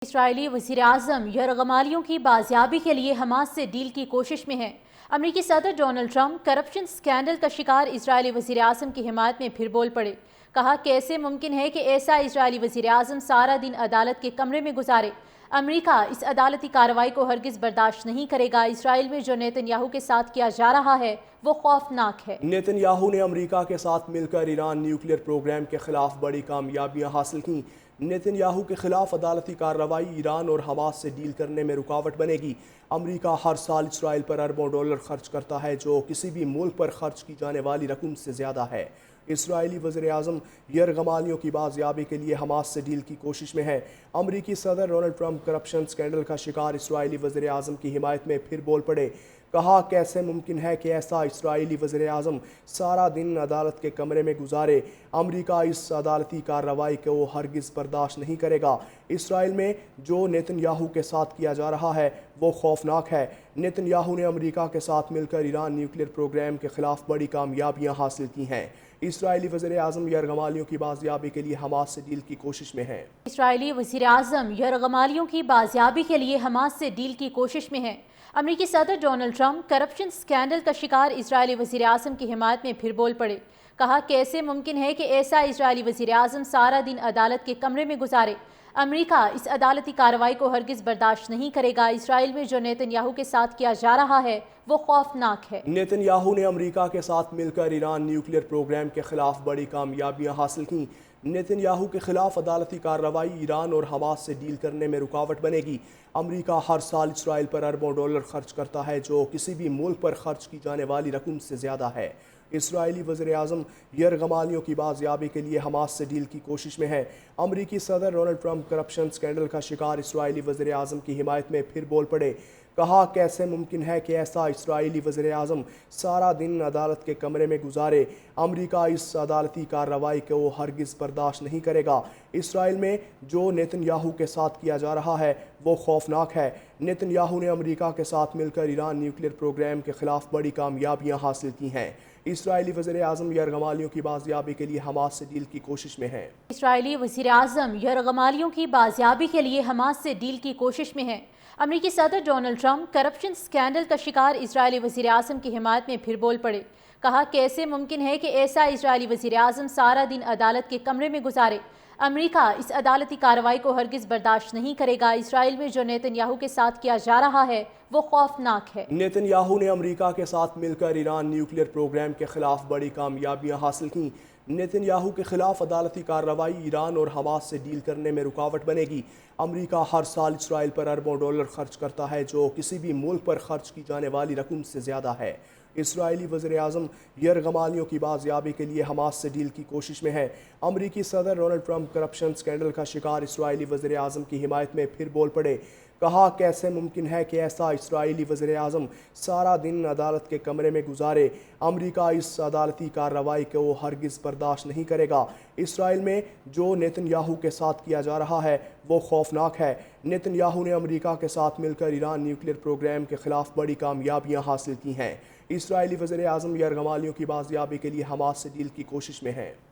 اسرائیلی وزیراعظم یرغمالیوں کی بازیابی کے لیے حماس سے ڈیل کی کوشش میں ہیں۔ امریکی صدر ڈونلڈ ٹرمپ کرپشن سکینڈل کا شکار اسرائیلی وزیراعظم کی حمایت میں پھر بول پڑے۔ کہا کیسے ممکن ہے کہ ایسا اسرائیلی وزیراعظم سارا دن عدالت کے کمرے میں گزارے۔ امریکہ اس عدالتی کارروائی کو ہرگز برداشت نہیں کرے گا۔ اسرائیل میں جو نیتن یاہو کے ساتھ کیا جا رہا ہے وہ خوفناک ہے۔ نیتن یاہو نے امریکہ کے ساتھ مل کر ایران نیوکلیئر پروگرام کے خلاف بڑی کامیابیاں حاصل کیں۔ نیتن یاہو کے خلاف عدالتی کارروائی ایران اور حماس سے ڈیل کرنے میں رکاوٹ بنے گی۔ امریکہ ہر سال اسرائیل پر اربوں ڈالر خرچ کرتا ہے، جو کسی بھی ملک پر خرچ کی جانے والی رقم سے زیادہ ہے۔ اسرائیلی وزیراعظم یرغمالیوں کی بازیابی کے لیے حماس سے ڈیل کی کوشش میں ہے۔ امریکی صدر ڈونلڈ ٹرمپ کرپشن سکینڈل کا شکار اسرائیلی وزیراعظم کی حمایت میں پھر بول پڑے۔ کہا کیسے ممکن ہے کہ ایسا اسرائیلی وزیراعظم سارا دن عدالت کے کمرے میں گزارے۔ امریکہ اس عدالتی کارروائی کو ہرگز برداشت نہیں کرے گا۔ اسرائیل میں جو نیتن یاہو کے ساتھ کیا جا رہا ہے وہ خوفناک ہے۔ نیتن یاہو نے امریکہ کے ساتھ مل کر ایران نیوکلیئر پروگرام کے خلاف بڑی کامیابیاں حاصل کی ہیں۔ اسرائیلی وزیراعظم یرغمالیوں کی بازیابی کے لیے حماس سے ڈیل کی کوشش میں ہے۔ اسرائیلی وزیراعظم یرغمالیوں کی بازیابی کے لیے حماس سے ڈیل کی کوشش میں ہے۔ امریکی صدر ڈونلڈ ٹرمپ کرپشن سکینڈل کا شکار اسرائیلی وزیراعظم کی حمایت میں پھر بول پڑے۔ کہا کیسے ممکن ہے کہ ایسا اسرائیلی وزیراعظم سارا دن عدالت کے کمرے میں گزارے۔ امریکہ اس عدالتی کارروائی کو ہرگز برداشت نہیں کرے گا۔ اسرائیل میں جو نیتن یاہو کے ساتھ کیا جا رہا ہے وہ خوفناک ہے۔ نیتن یاہو نے امریکہ کے ساتھ مل کر ایران نیوکلیئر پروگرام کے خلاف بڑی کامیابیاں حاصل کیں۔ نیتن یاہو کے خلاف عدالتی کارروائی ایران اور حماس سے ڈیل کرنے میں رکاوٹ بنے گی۔ امریکہ ہر سال اسرائیل پر اربوں ڈالر خرچ کرتا ہے، جو کسی بھی ملک پر خرچ کی جانے والی رقم سے زیادہ ہے۔ اسرائیلی وزیراعظم یرغمالیوں کی بازیابی کے لیے حماس سے ڈیل کی کوشش میں ہے۔ امریکی صدر ڈونلڈ ٹرمپ کرپشن سکینڈل کا شکار اسرائیلی وزیراعظم کی حمایت میں پھر بول پڑے۔ کہا کیسے ممکن ہے کہ ایسا اسرائیلی وزیراعظم سارا دن عدالت کے کمرے میں گزارے۔ امریکہ اس عدالتی کارروائی کو ہرگز برداشت نہیں کرے گا۔ اسرائیل میں جو نیتن یاہو کے ساتھ کیا جا رہا ہے وہ خوفناک ہے۔ نیتن یاہو نے امریکہ کے ساتھ مل کر ایران نیوکلیئر پروگرام کے خلاف بڑی کامیابیاں حاصل کی ہیں۔ اسرائیلی وزیراعظم یرغمالیوں کی بازیابی کے لیے حماس سے ڈیل کی کوشش میں ہے۔ اسرائیلی وزیراعظم یرغمالیوں کی بازیابی کے لیے حماس سے ڈیل کی کوشش میں ہے۔ امریکی صدر ڈونلڈ ٹرمپ کرپشن سکینڈل کا شکار اسرائیلی وزیراعظم کی حمایت میں پھر بول پڑے۔ کہا کیسے ممکن ہے کہ ایسا اسرائیلی وزیراعظم سارا دن عدالت کے کمرے میں گزارے۔ امریکہ اس عدالتی کارروائی کو ہرگز برداشت نہیں کرے گا۔ اسرائیل میں جو نیتن یاہو کے ساتھ کیا جا رہا ہے وہ خوفناک ہے۔ نیتن یاہو نے امریکہ کے ساتھ مل کر ایران نیوکلیئر پروگرام کے خلاف بڑی کامیابیاں حاصل کیں۔ نیتن یاہو کے خلاف عدالتی کارروائی ایران اور حماس سے ڈیل کرنے میں رکاوٹ بنے گی۔ امریکہ ہر سال اسرائیل پر اربوں ڈالر خرچ کرتا ہے، جو کسی بھی ملک پر خرچ کی جانے والی رقم سے زیادہ ہے۔ اسرائیلی وزیراعظم یرغمالیوں کی بازیابی کے لیے حماس سے ڈیل کی کوشش میں ہے۔ امریکی صدر ڈونلڈ ٹرمپ کرپشن سکینڈل کا شکار اسرائیلی وزیراعظم کی حمایت میں پھر بول پڑے۔ کہا کیسے ممکن ہے کہ ایسا اسرائیلی وزیراعظم سارا دن عدالت کے کمرے میں گزارے۔ امریکہ اس عدالتی کارروائی کو ہرگز برداشت نہیں کرے گا۔ اسرائیل میں جو نیتن یاہو کے ساتھ کیا جا رہا ہے وہ خوفناک ہے۔ نیتن یاہو نے امریکہ کے ساتھ مل کر ایران نیوکلیئر پروگرام کے خلاف بڑی کامیابیاں حاصل کی ہیں۔ اسرائیلی وزیراعظم یرغمالیوں کی بازیابی کے لیے حماس سے ڈیل کی کوشش میں ہے۔